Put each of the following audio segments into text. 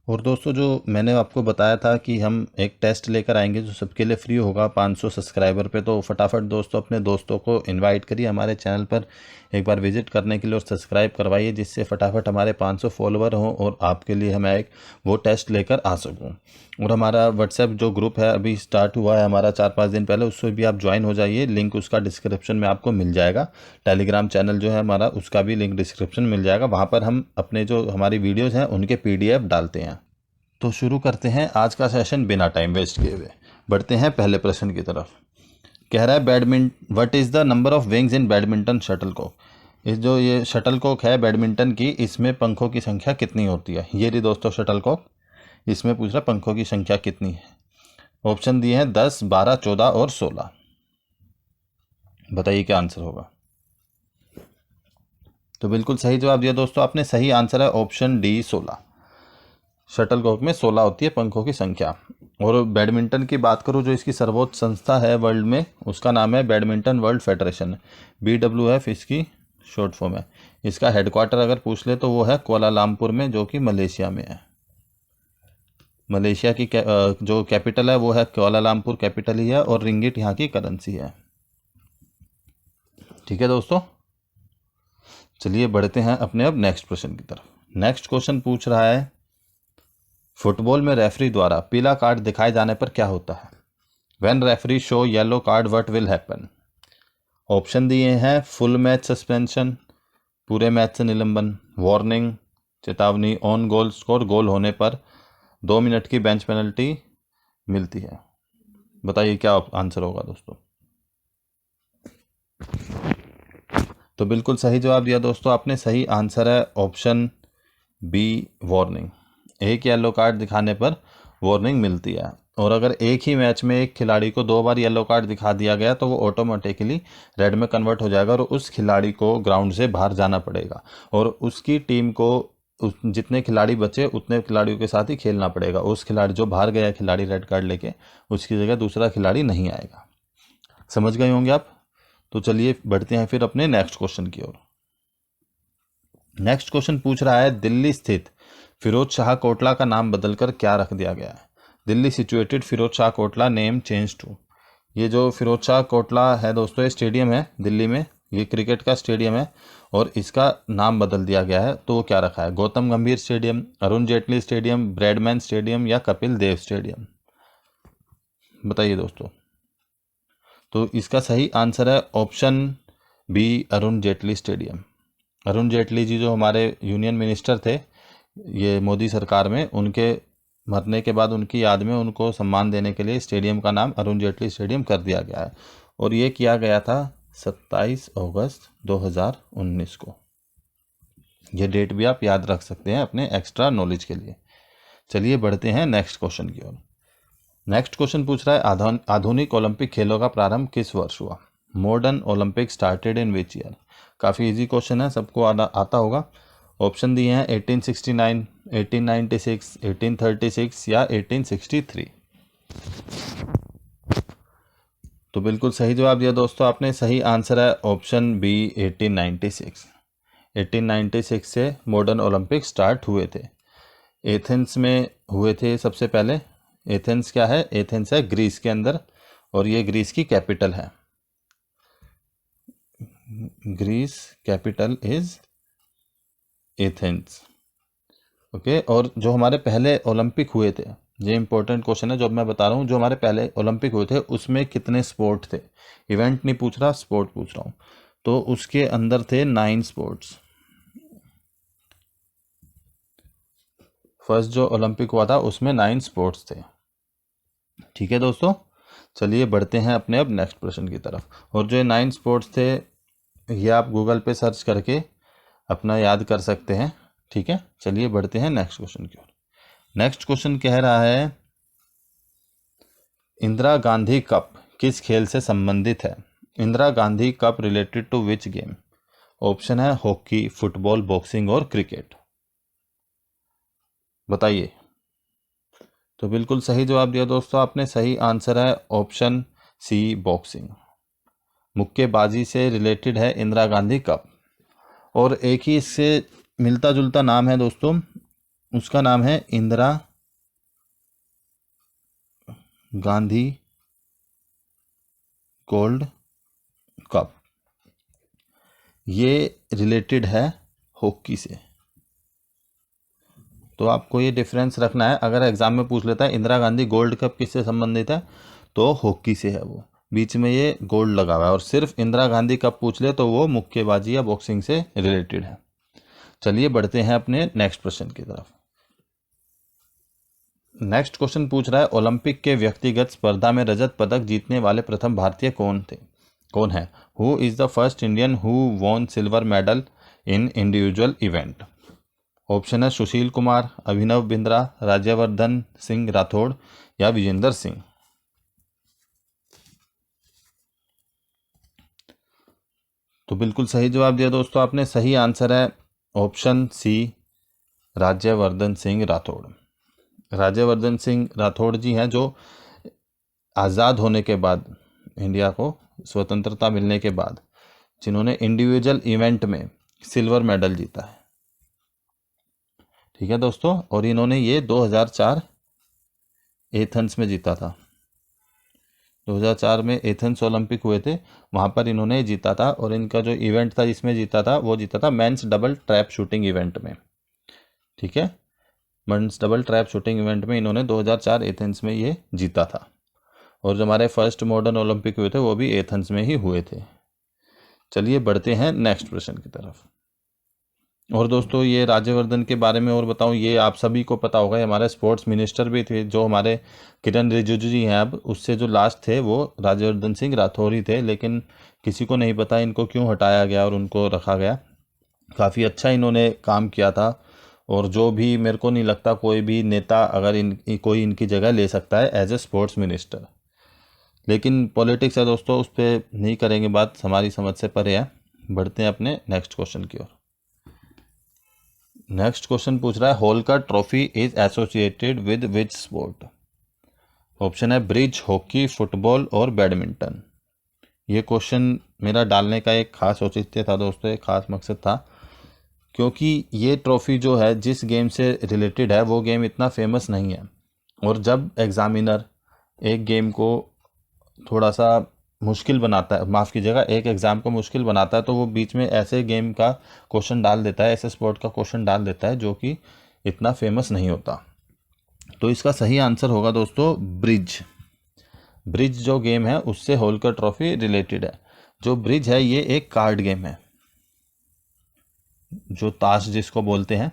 और दोस्तों, जो मैंने आपको बताया था कि हम एक टेस्ट लेकर आएंगे जो सबके लिए फ्री होगा 500 सब्सक्राइबर पे, तो फटाफट दोस्तों अपने दोस्तों को इनवाइट करिए हमारे चैनल पर एक बार विजिट करने के लिए और सब्सक्राइब करवाइए, जिससे फटाफट हमारे 500 फॉलोवर हों और आपके लिए मैं एक वो टेस्ट लेकर आ सकूं। और हमारा व्हाट्सएप जो ग्रुप है अभी स्टार्ट हुआ है हमारा 4-5 दिन पहले, उससे भी आप ज्वाइन हो जाइए, लिंक उसका डिस्क्रिप्शन में आपको मिल जाएगा। टेलीग्राम चैनल जो है हमारा, उसका भी लिंक डिस्क्रिप्शन मिल जाएगा। वहाँ पर हम अपने जो हमारी वीडियोज़ हैं उनके PDF डालते हैं। तो शुरू करते हैं आज का सेशन बिना टाइम वेस्ट किए हुए। बढ़ते हैं पहले प्रश्न की तरफ। कह रहा है what is the number of wings in badminton shuttlecock. इस जो ये शटलकॉक है बैडमिंटन की, इसमें पंखों की संख्या कितनी होती है। ये रही दोस्तों शटलकॉक, इसमें पूछ रहा पंखों की संख्या कितनी है। ऑप्शन दिए हैं 10, 12, 14 और 16। बताइए क्या आंसर होगा। तो बिल्कुल सही जवाब दिया दोस्तों आपने। सही आंसर है ऑप्शन डी 16। शटलकॉक में 16 होती है पंखों की संख्या। और बैडमिंटन की बात करूँ, जो इसकी सर्वोच्च संस्था है वर्ल्ड में, उसका नाम है बैडमिंटन वर्ल्ड फेडरेशन। BWF इसकी शॉर्ट फॉर्म है। इसका हेडक्वार्टर अगर पूछ ले तो वो है कुआलालंपुर में, जो कि मलेशिया में है। मलेशिया की जो कैपिटल है वो है कुआलालंपुर, कैपिटल ही है, और रिंगिट यहाँ की करेंसी है। ठीक है दोस्तों, चलिए बढ़ते हैं अपने अब नेक्स्ट क्वेश्चन की तरफ। नेक्स्ट क्वेश्चन पूछ रहा है फुटबॉल में रेफरी द्वारा पीला कार्ड दिखाए जाने पर क्या होता है। When referee show yellow card what will happen. Option दिए हैं फुल मैच सस्पेंशन, पूरे मैच से निलंबन, वार्निंग, चेतावनी, ऑन गोल स्कोर, गोल होने पर 2 मिनट की बेंच पेनल्टी मिलती है। बताइए क्या आंसर होगा दोस्तों। तो बिल्कुल सही जवाब दिया दोस्तों आपने। सही आंसर है ऑप्शन बी, वार्निंग। एक येलो कार्ड दिखाने पर वार्निंग मिलती है। और अगर एक ही मैच में एक खिलाड़ी को 2 बार येलो कार्ड दिखा दिया गया तो वो ऑटोमेटिकली रेड में कन्वर्ट हो जाएगा और उस खिलाड़ी को ग्राउंड से बाहर जाना पड़ेगा। और उसकी टीम को जितने खिलाड़ी बचे उतने खिलाड़ियों के साथ ही खेलना पड़ेगा। उस खिलाड़ी जो बाहर गया खिलाड़ी रेड कार्ड लेके, उसकी जगह दूसरा खिलाड़ी नहीं आएगा। समझ गए होंगे आप। तो चलिए बढ़ते हैं फिर अपने नेक्स्ट क्वेश्चन की ओर। नेक्स्ट क्वेश्चन पूछ रहा है दिल्ली स्थित फिरोज शाह कोटला का नाम बदलकर क्या रख दिया गया है। Delhi situated Firoz Shah Kotla name change to. ये जो फिरोज शाह कोटला है दोस्तों, ये स्टेडियम है दिल्ली में, ये क्रिकेट का स्टेडियम है और इसका नाम बदल दिया गया है। तो वो क्या रखा है, गौतम गंभीर stadium, Arun Jaitley stadium, Bradman stadium या कपिल देव स्टेडियम। बताइए दोस्तों। तो इसका सही आंसर है option B, Arun Jaitley stadium. Arun Jaitley ji जो हमारे यूनियन मिनिस्टर थे ये मोदी सरकार में, उनके मरने के बाद उनकी याद में उनको सम्मान देने के लिए स्टेडियम का नाम अरुण जेटली स्टेडियम कर दिया गया है। और ये किया गया था 27 अगस्त 2019 को। ये डेट भी आप याद रख सकते हैं अपने एक्स्ट्रा नॉलेज के लिए। चलिए बढ़ते हैं नेक्स्ट क्वेश्चन की ओर। नेक्स्ट क्वेश्चन पूछ रहा है आधुनिक ओलंपिक खेलों का प्रारंभ किस वर्ष हुआ। Modern Olympic started in which year. काफ़ी इजी क्वेश्चन है, सबको आता होगा। ऑप्शन दिए हैं 1869, 1896, 1836 या 1863। तो बिल्कुल सही जवाब दिया दोस्तों आपने। सही आंसर है ऑप्शन बी, 1896। 1896 से मॉडर्न ओलंपिक स्टार्ट हुए थे। एथेंस में हुए थे सबसे पहले। एथेंस क्या है, एथेंस है ग्रीस के अंदर और ये ग्रीस की कैपिटल है। Greece capital is Athens. Okay. और जो हमारे पहले ओलंपिक हुए थे, ये इंपॉर्टेंट क्वेश्चन है जो मैं बता रहा हूँ, जो हमारे पहले ओलंपिक हुए थे उसमें कितने स्पोर्ट थे। इवेंट नहीं पूछ रहा, स्पोर्ट पूछ रहा हूँ। तो उसके अंदर थे 9 स्पोर्ट्स। फर्स्ट जो ओलंपिक हुआ था उसमें 9 स्पोर्ट्स थे। ठीक है दोस्तों, चलिए बढ़ते हैं अपने अब नेक्स्ट प्रश्न की तरफ। और जो 9 स्पोर्ट्स थे ये आप गूगल पे सर्च करके अपना याद कर सकते हैं। ठीक है, चलिए बढ़ते हैं नेक्स्ट क्वेश्चन की ओर। नेक्स्ट क्वेश्चन कह रहा है इंदिरा गांधी कप किस खेल से संबंधित है। Indira Gandhi cup related to which game. Option है हॉकी, फुटबॉल, बॉक्सिंग और क्रिकेट। बताइए। तो बिल्कुल सही जवाब दिया दोस्तों आपने। सही आंसर है ऑप्शन सी, बॉक्सिंग। मुक्केबाजी से रिलेटेड है इंदिरा गांधी कप। और एक ही इससे मिलता जुलता नाम है दोस्तों, उसका नाम है इंदिरा गांधी गोल्ड कप। ये रिलेटेड है हॉकी से, तो आपको ये डिफरेंस रखना है। अगर एग्जाम में पूछ लेता है इंदिरा गांधी गोल्ड कप किससे संबंधित है, तो हॉकी से है, वो बीच में ये गोल्ड लगा हुआ है। और सिर्फ इंदिरा गांधी कप पूछ ले तो वो मुक्केबाजी या बॉक्सिंग से रिलेटेड है। चलिए बढ़ते हैं अपने नेक्स्ट प्रश्न की तरफ। नेक्स्ट क्वेश्चन पूछ रहा है ओलंपिक के व्यक्तिगत स्पर्धा में रजत पदक जीतने वाले प्रथम भारतीय कौन है? Who is the first Indian who won silver medal in individual event? Option है सुशील कुमार, अभिनव बिंद्रा, राज्यवर्धन सिंह राठौड़ या विजेंदर सिंह। तो बिल्कुल सही जवाब दिया दोस्तों आपने। सही आंसर है ऑप्शन सी, राज्यवर्धन सिंह राठौड़। राज्यवर्धन सिंह राठौड़ जी हैं जो आज़ाद होने के बाद, इंडिया को स्वतंत्रता मिलने के बाद, जिन्होंने इंडिविजुअल इवेंट में सिल्वर मेडल जीता है। ठीक है दोस्तों, और इन्होंने ये 2004 एथेंस में जीता था। 2004 में एथेंस ओलंपिक हुए थे, वहाँ पर इन्होंने जीता था। और इनका जो इवेंट था जिसमें जीता था, वो जीता था men's double trap shooting event में। ठीक है, men's double trap shooting event में इन्होंने 2004 एथेंस में ये जीता था। और जो हमारे फर्स्ट मॉडर्न ओलंपिक हुए थे वो भी एथेंस में ही हुए थे। चलिए बढ़ते हैं नेक्स्ट प्रश्न की तरफ। और दोस्तों ये राज्यवर्धन के बारे में और बताऊं, ये आप सभी को पता होगा, हमारे स्पोर्ट्स मिनिस्टर भी थे जो हमारे किरण रिजिजू जी हैं। अब उससे जो लास्ट थे वो राज्यवर्धन सिंह राठौर ही थे, लेकिन किसी को नहीं पता इनको क्यों हटाया गया और उनको रखा गया। काफ़ी अच्छा इन्होंने काम किया था, और जो भी, मेरे को नहीं लगता कोई भी नेता अगर कोई इनकी जगह ले सकता है एज ए स्पोर्ट्स मिनिस्टर। लेकिन पॉलिटिक्स है दोस्तों, उस पर नहीं करेंगे बात, हमारी समझ से परे है। बढ़ते हैं अपने नेक्स्ट क्वेश्चन की ओर। नेक्स्ट क्वेश्चन पूछ रहा है Holkar trophy is associated with which sport? Option है ब्रिज, हॉकी, फुटबॉल और बैडमिंटन। ये क्वेश्चन मेरा डालने का एक खास औचित्य था दोस्तों, एक खास मकसद था, क्योंकि ये ट्रॉफी जो है जिस गेम से रिलेटेड है वो गेम इतना फेमस नहीं है। और जब एग्जामिनर एक गेम को थोड़ा सा मुश्किल बनाता है, माफ़ कीजिएगा, एक एग्ज़ाम को मुश्किल बनाता है, तो वो बीच में ऐसे गेम का क्वेश्चन डाल देता है, ऐसे स्पोर्ट का क्वेश्चन डाल देता है जो कि इतना फेमस नहीं होता। तो इसका सही आंसर होगा दोस्तों ब्रिज। ब्रिज जो गेम है उससे होलकर ट्रॉफी रिलेटेड है। जो ब्रिज है ये एक कार्ड गेम है, जो ताश जिसको बोलते हैं,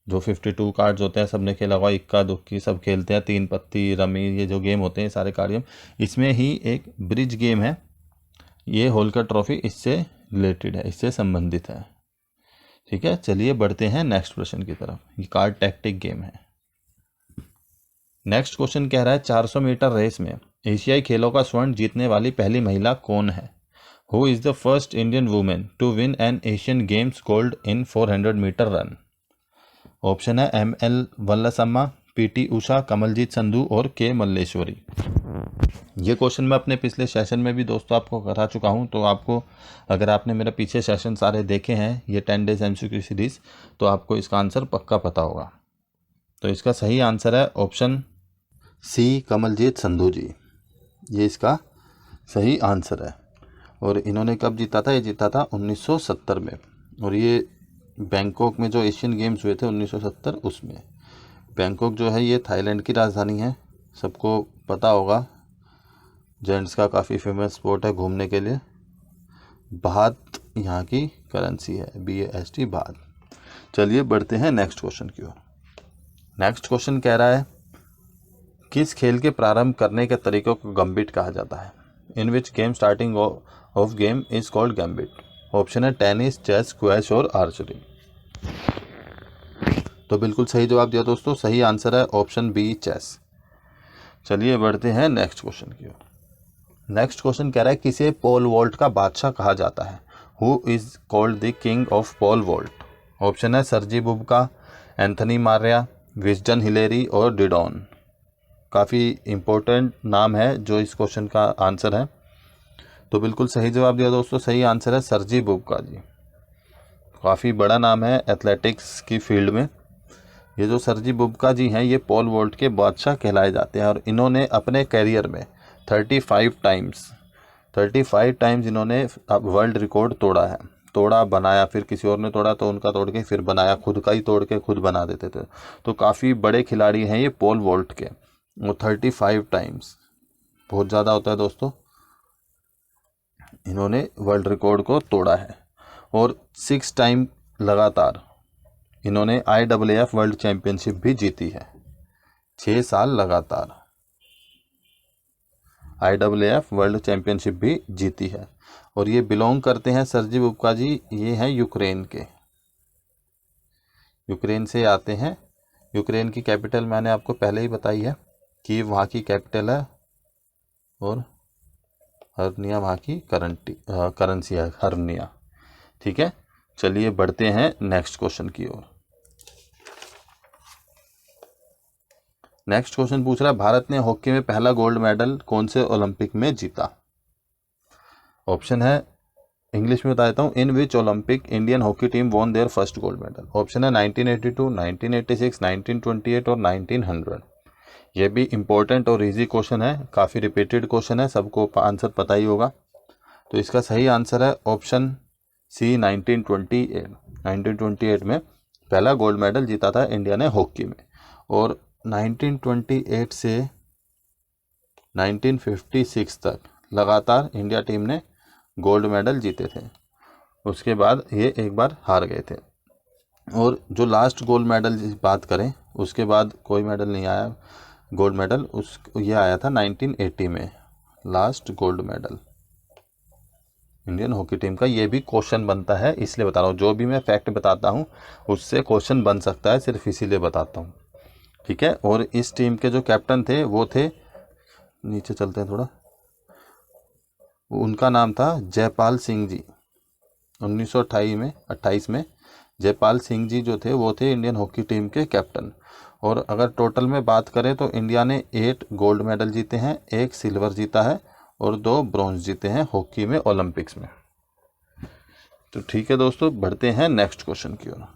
जो 52 कार्ड्स होते हैं, सबने खेला हुआ, इक्का दुक्की सब खेलते हैं, 3 पत्ती, रमी, ये जो गेम होते हैं सारे कार्ड गेम, इसमें ही एक ब्रिज गेम है। ये होलकर ट्रॉफी इससे रिलेटेड है, इससे संबंधित है। ठीक है, चलिए बढ़ते हैं नेक्स्ट प्रश्न की तरफ। ये कार्ड टैक्टिक गेम है। नेक्स्ट क्वेश्चन कह रहा है 400 मीटर रेस में एशियाई खेलों का स्वर्ण जीतने वाली पहली महिला कौन है? Who is the first Indian women to win an Asian games gold in 400 metre run? Option है ML वल्लसम्मा, PT उषा, कमलजीत संधू और के मल्लेश्वरी। ये क्वेश्चन मैं अपने पिछले सेशन में भी दोस्तों आपको करा चुका हूँ, तो आपको, अगर आपने मेरे पीछे सेशन सारे देखे हैं, ये 10 डेज MCQ सीरीज़, तो आपको इसका आंसर पक्का पता होगा। तो इसका सही आंसर है ऑप्शन सी, कमलजीत संधू जी। ये इसका सही आंसर है। और इन्होंने कब जीता था? ये जीता था 1970 में। और ये बैंकॉक में जो एशियन गेम्स हुए थे 1970, उसमें। बैंकॉक जो है ये थाईलैंड की राजधानी है, सबको पता होगा। जेंट्स का काफ़ी फेमस स्पोर्ट है घूमने के लिए। बात यहाँ की करेंसी है, BAST बात। चलिए बढ़ते हैं नेक्स्ट क्वेश्चन की ओर। नेक्स्ट क्वेश्चन कह रहा है किस खेल के प्रारंभ करने के तरीकों को गैम्बिट कहा जाता है? In which game starting of game is called gambit? Option है टेनिस, चेस, स्क्वैश और आर्चरी। तो बिल्कुल सही जवाब दिया दोस्तों। सही आंसर है ऑप्शन बी, चेस। चलिए बढ़ते हैं नेक्स्ट क्वेश्चन की ओर। नेक्स्ट क्वेश्चन कह रहा है किसे पोल वॉल्ट का बादशाह कहा जाता है? Who is called the king of pole vault? Option है Sergey Bubka, Anthony Maria, Wisden Hillary और डिडॉन। काफ़ी इम्पोर्टेंट नाम है जो इस क्वेश्चन का आंसर है। तो बिल्कुल सही जवाब दिया दोस्तों। सही आंसर है सर्जी बुबका जी। काफ़ी बड़ा नाम है एथलेटिक्स की फील्ड में। ये जो सरजी बुबका जी हैं ये पोल वॉल्ट के बादशाह कहलाए जाते हैं और इन्होंने अपने करियर में 35 टाइम्स इन्होंने वर्ल्ड रिकॉर्ड तोड़ा है। तोड़ा, बनाया, फिर किसी और ने तोड़ा तो उनका तोड़ के फिर बनाया, खुद का ही तोड़ के खुद बना देते थे। तो काफ़ी बड़े खिलाड़ी हैं ये पोल वॉल्ट के, वो 35 टाइम्स बहुत ज़्यादा होता है दोस्तों, इन्होंने वर्ल्ड रिकॉर्ड को तोड़ा है। और 6 टाइम लगातार इन्होंने IAAF वर्ल्ड चैंपियनशिप भी जीती है, 6 साल लगातार IAAF वर्ल्ड चैंपियनशिप भी जीती है। और ये बिलोंग करते हैं, सरजी बुबका जी ये हैं यूक्रेन के, यूक्रेन से आते हैं। यूक्रेन की कैपिटल मैंने आपको पहले ही बताई है कि वहाँ की कैपिटल है, और हर्निया वहाँ की करेंसी है, हर्निया। ठीक है, चलिए बढ़ते हैं नेक्स्ट क्वेश्चन की ओर। नेक्स्ट क्वेश्चन पूछ रहा है, भारत ने हॉकी में पहला गोल्ड मेडल कौन से ओलंपिक में जीता? ऑप्शन है, इंग्लिश में बता देता हूँ, in which Olympic Indian hockey team won their first gold medal? Option है 1982, 1986, 1928 और 1900। ये भी इंपॉर्टेंट और इजी क्वेश्चन है, काफ़ी रिपीटेड क्वेश्चन है, सबको आंसर पता ही होगा। तो इसका सही आंसर है ऑप्शन सी 1928। 1928 में पहला गोल्ड मेडल जीता था इंडिया ने हॉकी में। और 1928 से 1956 तक लगातार इंडिया टीम ने गोल्ड मेडल जीते थे, उसके बाद ये एक बार हार गए थे। और जो लास्ट गोल्ड मेडल की बात करें, उसके बाद कोई मेडल नहीं आया गोल्ड मेडल, ये आया था 1980 में last gold medal Indian hockey team का। ये भी क्वेश्चन बनता है, इसलिए बता रहा हूँ, जो भी मैं फैक्ट बताता हूँ उससे क्वेश्चन बन सकता है, सिर्फ इसीलिए बताता हूँ। ठीक है, और इस टीम के जो कैप्टन थे वो थे, नीचे चलते हैं थोड़ा, उनका नाम था जयपाल सिंह जी। 1928 में जयपाल सिंह जी जो थे वो थे इंडियन हॉकी टीम के कैप्टन। और अगर टोटल में बात करें तो इंडिया ने 8 गोल्ड मेडल जीते हैं, 1 सिल्वर जीता है और 2 ब्रॉन्ज जीते हैं हॉकी में ओलंपिक्स में। तो ठीक है दोस्तों, बढ़ते हैं नेक्स्ट क्वेश्चन की ओर।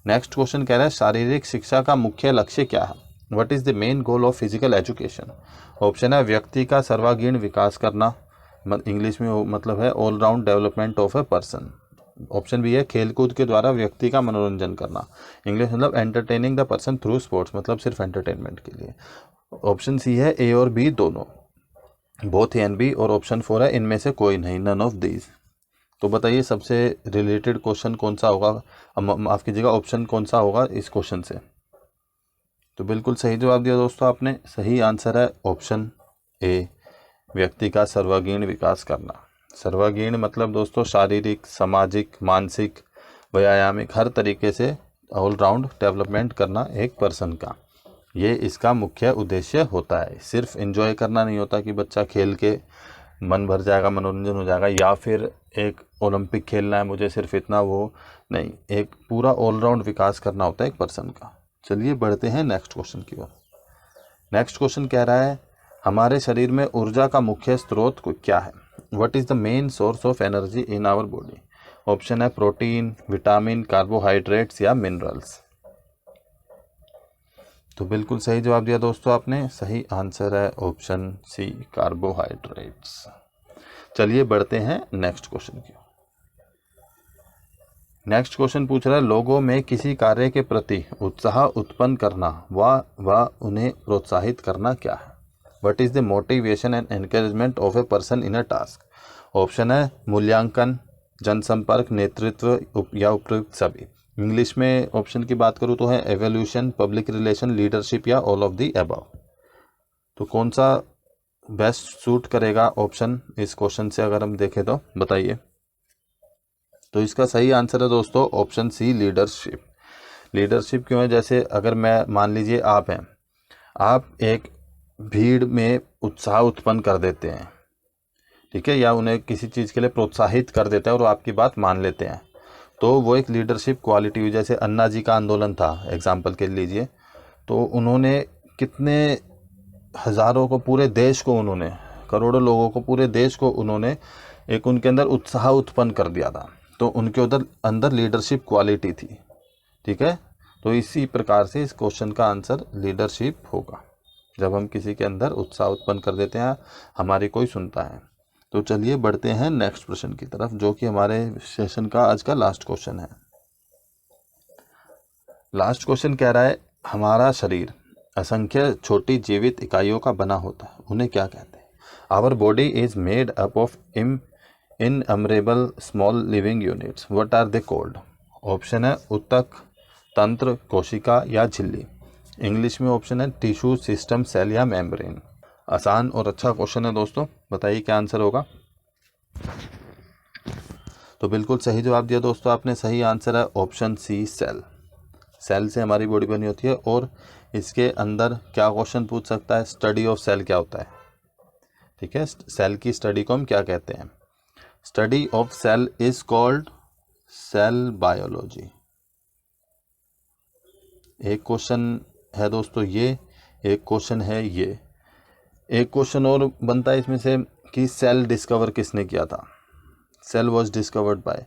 नेक्स्ट क्वेश्चन कह रहा है, शारीरिक शिक्षा का मुख्य लक्ष्य क्या है? What is the main goal of physical education? Option है, व्यक्ति का सर्वांगीण विकास करना, इंग्लिश में मतलब है all round development of a person. Option B है, खेलकूद के द्वारा व्यक्ति का मनोरंजन करना, इंग्लिश मतलब entertaining the person through sports, मतलब सिर्फ एंटरटेनमेंट के लिए। ऑप्शन सी है ए और बी दोनों, बोथ ए एंड बी। और ऑप्शन 4 है, इनमें से कोई नहीं, नन ऑफ दीज। तो बताइए सबसे रिलेटेड क्वेश्चन कौन सा होगा, माफ़ कीजिएगा, ऑप्शन कौन सा होगा इस क्वेश्चन से? तो बिल्कुल सही जवाब दिया दोस्तों आपने, सही आंसर है ऑप्शन ए, व्यक्ति का सर्वांगीण विकास करना। सर्वांगीण मतलब दोस्तों शारीरिक, सामाजिक, मानसिक, व्यायामिक, हर तरीके से ऑलराउंड डेवलपमेंट करना एक पर्सन का, ये इसका मुख्य उद्देश्य होता है। सिर्फ एंजॉय करना नहीं होता कि बच्चा खेल के मन भर जाएगा, मनोरंजन हो जाएगा, या फिर एक ओलंपिक खेलना है मुझे सिर्फ इतना, वो नहीं, एक पूरा ऑलराउंड विकास करना होता है एक पर्सन का। चलिए बढ़ते हैं नेक्स्ट क्वेश्चन की ओर। नेक्स्ट क्वेश्चन कह रहा है, हमारे शरीर में ऊर्जा का मुख्य स्रोत क्या है? What is the main source of energy in our body? Option है प्रोटीन, विटामिन, कार्बोहाइड्रेट्स या मिनरल्स। तो बिल्कुल सही जवाब दिया दोस्तों आपने, सही आंसर है ऑप्शन सी, कार्बोहाइड्रेट्स। चलिए बढ़ते हैं नेक्स्ट क्वेश्चन की। नेक्स्ट क्वेश्चन पूछ रहा है, लोगों में किसी कार्य के प्रति उत्साह उत्पन्न करना व उन्हें प्रोत्साहित करना क्या है? What is the motivation and encouragement of a person in a task? Option है मूल्यांकन, जनसंपर्क, नेतृत्व या उपयुक्त सभी। इंग्लिश में ऑप्शन की बात करूँ तो है एवोल्यूशन, पब्लिक रिलेशन, लीडरशिप या ऑल ऑफ द अबव। तो कौन सा बेस्ट सूट करेगा ऑप्शन इस क्वेश्चन से अगर हम देखें तो बताइए। तो इसका सही आंसर है दोस्तों ऑप्शन सी, लीडरशिप। लीडरशिप क्यों है? जैसे अगर मैं मान लीजिए आप हैं, आप एक भीड़ में उत्साह उत्पन्न कर देते हैं, ठीक है, या उन्हें किसी चीज़ के लिए प्रोत्साहित कर देते हैं और वो आपकी बात मान लेते हैं, तो वो एक लीडरशिप क्वालिटी हुई। जैसे अन्ना जी का आंदोलन था, एग्जाम्पल के लीजिए, तो उन्होंने कितने हज़ारों को, पूरे देश को, उन्होंने करोड़ों लोगों को, पूरे देश को उन्होंने एक उनके अंदर उत्साह उत्पन्न कर दिया था। तो उनके अंदर लीडरशिप क्वालिटी थी, ठीक है। तो इसी प्रकार से इस क्वेश्चन का आंसर लीडरशिप होगा, जब हम किसी के अंदर उत्साह उत्पन्न कर देते हैं, हमारी कोई सुनता है। तो चलिए बढ़ते हैं नेक्स्ट प्रश्न की तरफ, जो कि हमारे सेशन का आज का लास्ट क्वेश्चन है। लास्ट क्वेश्चन कह रहा है, हमारा शरीर असंख्य छोटी जीवित इकाइयों का बना होता है, उन्हें क्या कहते हैं? Our body is made up of innumerable small living units, what are they called? Option है उत्तक, तंत्र, कोशिका या झिल्ली। इंग्लिश में ऑप्शन है टिश्यू, सिस्टम, सेल या मेम्ब्रेन। आसान और अच्छा क्वेश्चन है दोस्तों, बताइए क्या आंसर होगा। तो बिल्कुल सही जवाब दिया दोस्तों आपने, सही आंसर है ऑप्शन सी, सेल। सेल से हमारी बॉडी बनी होती है। और इसके अंदर क्या क्वेश्चन पूछ सकता है, स्टडी ऑफ सेल क्या होता है? ठीक है, सेल की स्टडी को हम क्या कहते हैं? Study of cell is called cell biology. एक क्वेश्चन है दोस्तों ये, एक क्वेश्चन है ये, एक क्वेश्चन और बनता है इसमें से कि सेल डिस्कवर किसने किया था? सेल वॉज डिस्कवर्ड बाय,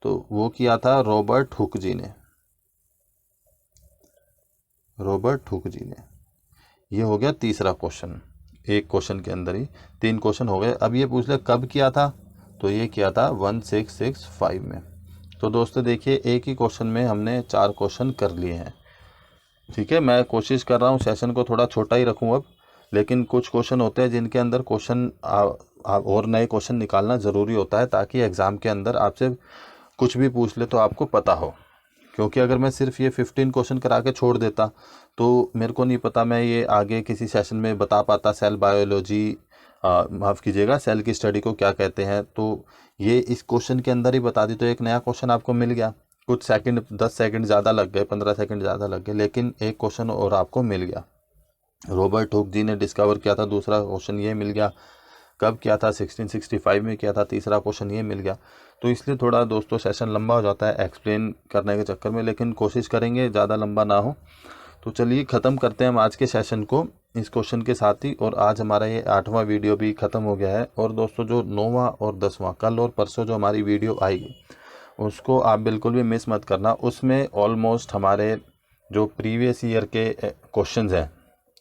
तो वो किया था रॉबर्ट हुक जी ने। रॉबर्ट हुक जी ने। ये हो गया तीसरा क्वेश्चन, एक क्वेश्चन के अंदर ही 3 क्वेश्चन हो गए। अब ये पूछ ले कब किया था, तो ये किया था 1665 में। तो दोस्तों देखिए, एक ही क्वेश्चन में हमने 4 क्वेश्चन कर लिए हैं। ठीक है, मैं कोशिश कर रहा हूँ सेशन को थोड़ा छोटा ही रखूँ अब, लेकिन कुछ क्वेश्चन होते हैं जिनके अंदर क्वेश्चन और नए क्वेश्चन निकालना ज़रूरी होता है, ताकि एग्ज़ाम के अंदर आपसे कुछ भी पूछ ले तो आपको पता हो। क्योंकि अगर मैं सिर्फ ये 15 क्वेश्चन करा के छोड़ देता तो मेरे को नहीं पता मैं ये आगे किसी सेशन में बता पाता सेल बायोलॉजी, माफ़ कीजिएगा, सेल की स्टडी को क्या कहते हैं। तो ये इस क्वेश्चन के अंदर ही बता दी तो एक नया क्वेश्चन आपको मिल गया। कुछ सेकंड, 10 सेकंड ज़्यादा लग गए, 15 सेकंड ज़्यादा लग गए, लेकिन एक क्वेश्चन और आपको मिल गया। रॉबर्ट हुक जी ने डिस्कवर किया था, दूसरा क्वेश्चन ये मिल गया। कब किया था? 1665 में किया था, तीसरा क्वेश्चन ये मिल गया। तो इसलिए थोड़ा दोस्तों सेशन लंबा हो जाता है एक्सप्लेन करने के चक्कर में, लेकिन कोशिश करेंगे ज़्यादा लंबा ना हो। तो चलिए ख़त्म करते हैं हम आज के सेशन को इस क्वेश्चन के साथ ही। और आज हमारा ये 8वां वीडियो भी ख़त्म हो गया है। और दोस्तों जो 9वां और 10वां, कल और परसों जो हमारी वीडियो आएगी उसको आप बिल्कुल भी मिस मत करना। उसमें ऑलमोस्ट हमारे जो प्रीवियस ईयर के क्वेश्चंस हैं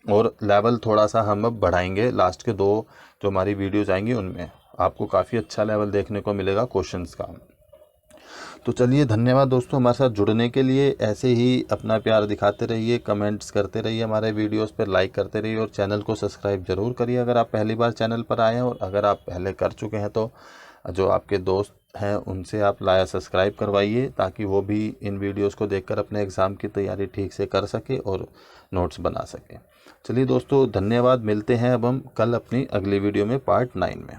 और लेवल थोड़ा सा हम अब बढ़ाएंगे। लास्ट के 2 जो हमारी वीडियोस आएंगी उनमें आपको काफ़ी अच्छा लेवल देखने को मिलेगा क्वेश्चंस का। तो चलिए, धन्यवाद दोस्तों हमारे साथ जुड़ने के लिए। ऐसे ही अपना प्यार दिखाते रहिए, कमेंट्स करते रहिए, हमारे वीडियोस पर लाइक करते रहिए और चैनल को सब्सक्राइब ज़रूर करिए अगर आप पहली बार चैनल पर आए हैं। और अगर आप पहले कर चुके हैं तो जो आपके दोस्त हैं उनसे आप लाया सब्सक्राइब करवाइए, ताकि वो भी इन वीडियोस को देखकर अपने एग्ज़ाम की तैयारी ठीक से कर सके और नोट्स बना सके। चलिए दोस्तों, धन्यवाद। मिलते हैं अब हम कल अपनी अगली वीडियो में पार्ट 9 में।